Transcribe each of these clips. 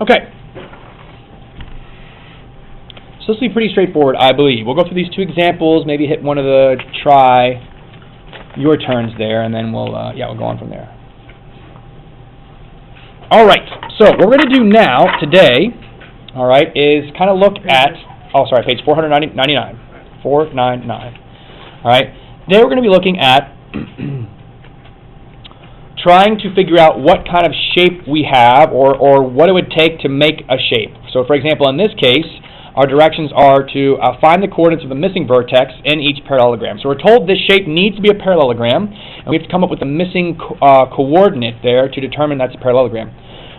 Okay. So this will be pretty straightforward, I believe. We'll go through these two examples, maybe hit one of the try your turns there, and then we'll go on from there. All right. So what we're going to do now, today, all right, is kind of look at, page 499. 499. All right. Today we're going to be looking at trying to figure out what kind of shape we have, or what it would take to make a shape. So, for example, in this case, our directions are to find the coordinates of the missing vertex in each parallelogram. So we're told this shape needs to be a parallelogram, and we have to come up with the missing coordinate there to determine that's a parallelogram.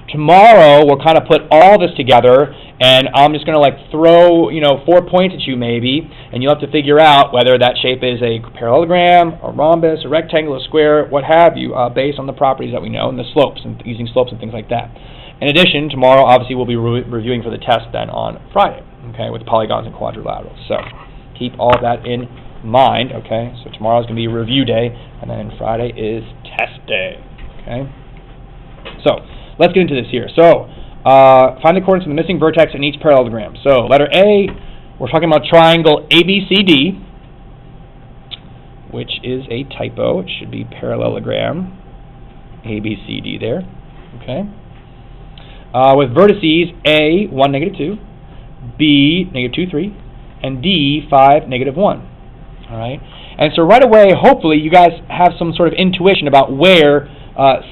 Tomorrow, we'll kind of put all this together, and I'm just going to throw 4 points at you maybe, and you'll have to figure out whether that shape is a parallelogram, a rhombus, a rectangle, a square, what have you, based on the properties that we know and the slopes, and using slopes and things like that. In addition, tomorrow, obviously, we'll be reviewing for the test then on Friday, okay, with polygons and quadrilaterals. So keep all that in mind, okay? So tomorrow's going to be review day, and then Friday is test day, okay? So let's get into this here. So find the coordinates of the missing vertex in each parallelogram. So letter A, we're talking about triangle ABCD, which is a typo. It should be parallelogram ABCD there, okay? With vertices A, 1, negative 2, B, negative 2, 3, and D, 5, negative 1. All right? And so right away, hopefully, you guys have some sort of intuition about where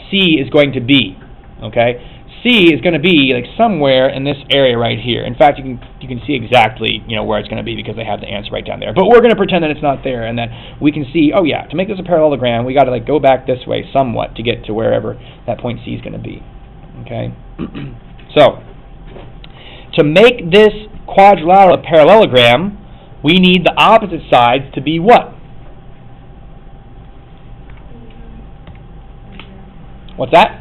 C is going to be. Okay? C is going to be somewhere in this area right here. In fact, you can see exactly where it's going to be because they have the answer right down there. But we're going to pretend that it's not there, and that we can see, oh yeah, to make this a parallelogram, we got to go back this way somewhat to get to wherever that point C is going to be. Okay? So, to make this quadrilateral a parallelogram, we need the opposite sides to be what? What's that?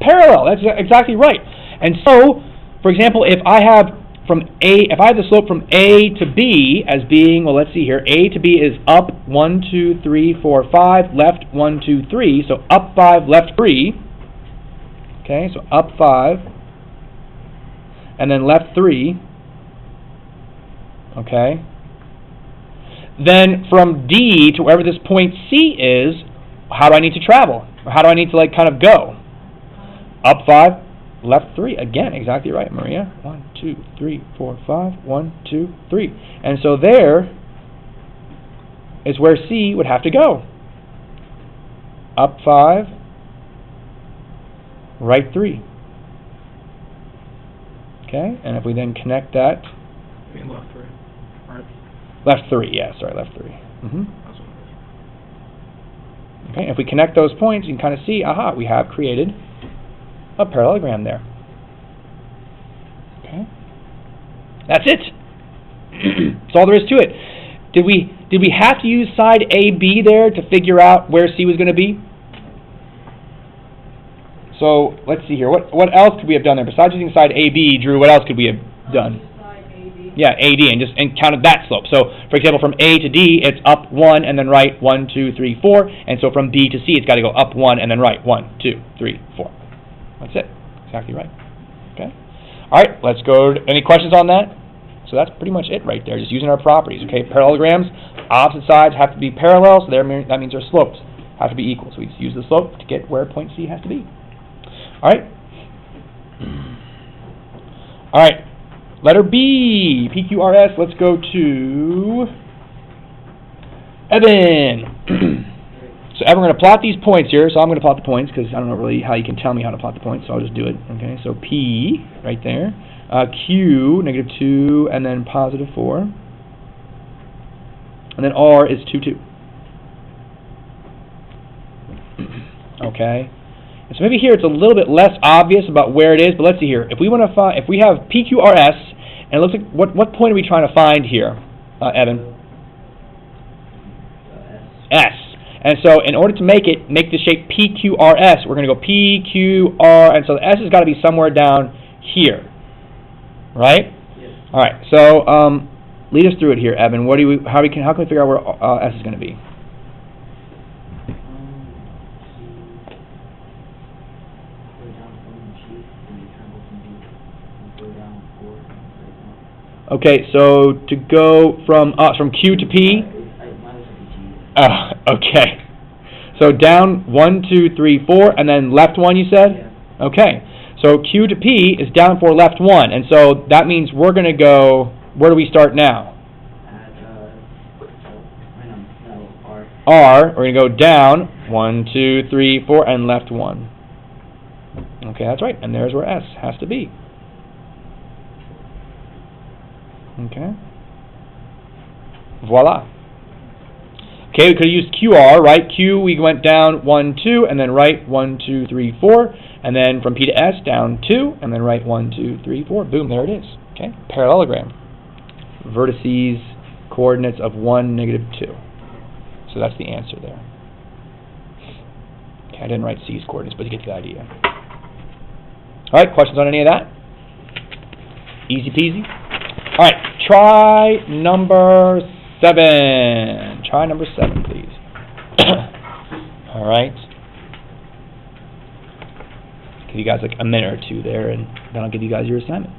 Parallel. That's exactly right. And so, for example, if I have the slope from A to B as being, well, let's see here, A to B is up 1, 2, 3, 4, 5, left 1, 2, 3, so up 5, left 3. Okay, so up 5, and then left 3. Okay. Then from D to wherever this point C is, how do I need to travel? Or how do I need to kind of go? Up 5, left 3. Again, exactly right, Maria. 1, 2, 3, 4, 5. 1, 2, 3. And so there is where C would have to go. Up 5, right 3. Okay, and if we then connect that... You mean left 3, right? Left 3, yeah, sorry, left 3. Okay, if we connect those points, you can kind of see, aha, we have created a parallelogram there. Okay, that's it. That's all there is to it. Did we have to use side AB there to figure out where C was going to be? So let's see here. What else could we have done there besides using side AB, Drew? What else could we have done? Side AD. Yeah, AD, and counted that slope. So, for example, from A to D, it's up 1 and then right 1, 2, 3, 4. And so from B to C, it's got to go up 1 and then right 1, 2, 3, 4. That's it. Exactly right. Okay. All right. Let's go. Any questions on that? So that's pretty much it right there. Just using our properties. Okay. Parallelograms, opposite sides have to be parallel, so that means their slopes have to be equal. So we just use the slope to get where point C has to be. All right. All right. Letter B, PQRS. Let's go to Evan. So Evan, we're going to plot these points here. So I'm going to plot the points because I don't know really how you can tell me how to plot the points. So I'll just do it. Okay. So P right there. Q, negative 2, and then positive 4. And then R is 2, 2. Okay. And so maybe here it's a little bit less obvious about where it is, but let's see here. If we want to find, if we have PQRS, and it looks like what point are we trying to find here, Evan? S. And so in order to make the shape PQRS, we're going to go PQR, and so the S has got to be somewhere down here, right? Yes. All right. So lead us through it here, Evan. How can we figure out where S is going to be? Okay, so to go from Q to P. Oh, okay. So down 1, 2, 3, 4, and then left 1. You said. Yeah. Okay. So Q to P is down 4, left 1, and so that means we're going to go. Where do we start now? R. We're going to go down 1, 2, 3, 4, and left 1. Okay, that's right. And there's where S has to be. Okay. Voila. Okay, we could have used QR, right? Q, we went down 1, 2, and then right 1, 2, 3, 4, and then from P to S down 2, and then right 1, 2, 3, 4. Boom, there it is. Okay, parallelogram. Vertices, coordinates of 1, -2. So that's the answer there. Okay, I didn't write C's coordinates, but you get the idea. All right, questions on any of that? Easy peasy. All right, try number 7. Try number 7, please. All right. Give you guys like a minute or two there, and then I'll give you guys your assignment.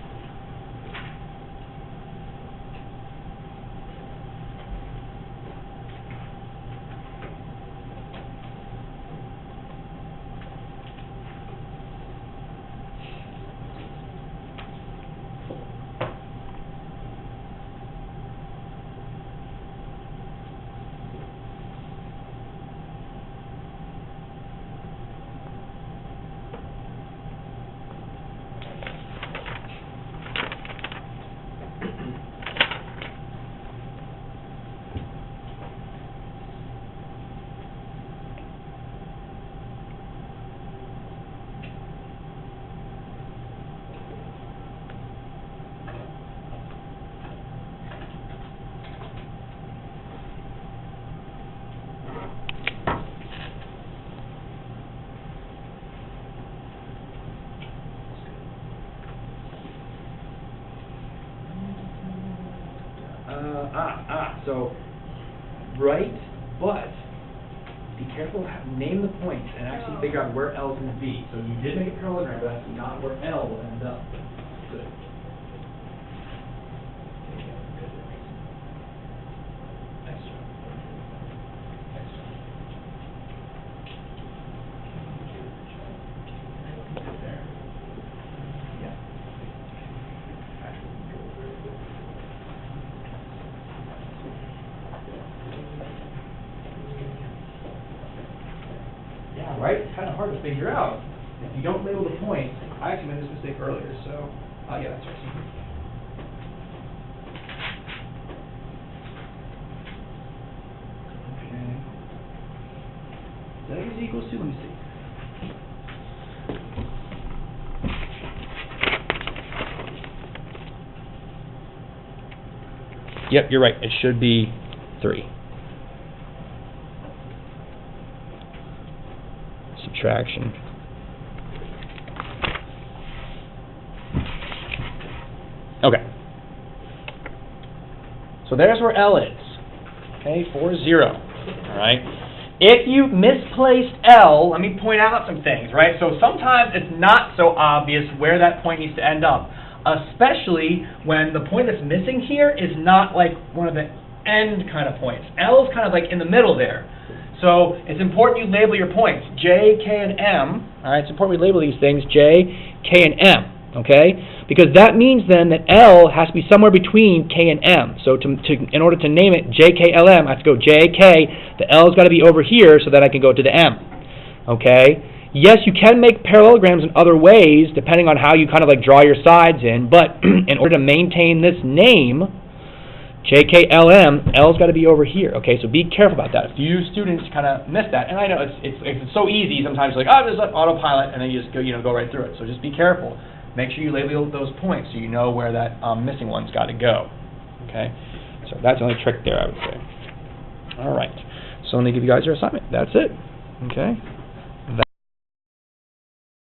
So, right, but be careful, name the points, and actually figure out where L is going to be. So you did make a parallelogram, but that's not where L will end up. Good. Nice job. There. Yeah. Yeah, right? It's kind of hard to figure out. If you don't label the points, I actually made this mistake earlier, so, yeah, that's right. Okay. That is equals to, let me see. Yep, you're right. It should be 3. Subtraction. Okay. So there's where L is. Okay, 4, 0. All right. If you misplaced L, let me point out some things, right? So sometimes it's not so obvious where that point needs to end up, especially when the point that's missing here is not like one of the end kind of points. L is kind of like in the middle there. So it's important you label your points, J, K, and M. All right, it's important we label these things, J, K, and M, okay? Because that means then that L has to be somewhere between K and M. So in order to name it J, K, L, M, I have to go J, K. The L's got to be over here so that I can go to the M, okay? Yes, you can make parallelograms in other ways, depending on how you kind of like draw your sides in, but in order to maintain this name, JKLM, L's got to be over here. Okay, so be careful about that. A few students kind of miss that, and I know it's so easy. Sometimes you're like, oh, there's autopilot, and then you just go right through it. So just be careful. Make sure you label those points so you know where that missing one's got to go. Okay, so that's the only trick there, I would say. All right, so let me give you guys your assignment. That's it. Okay.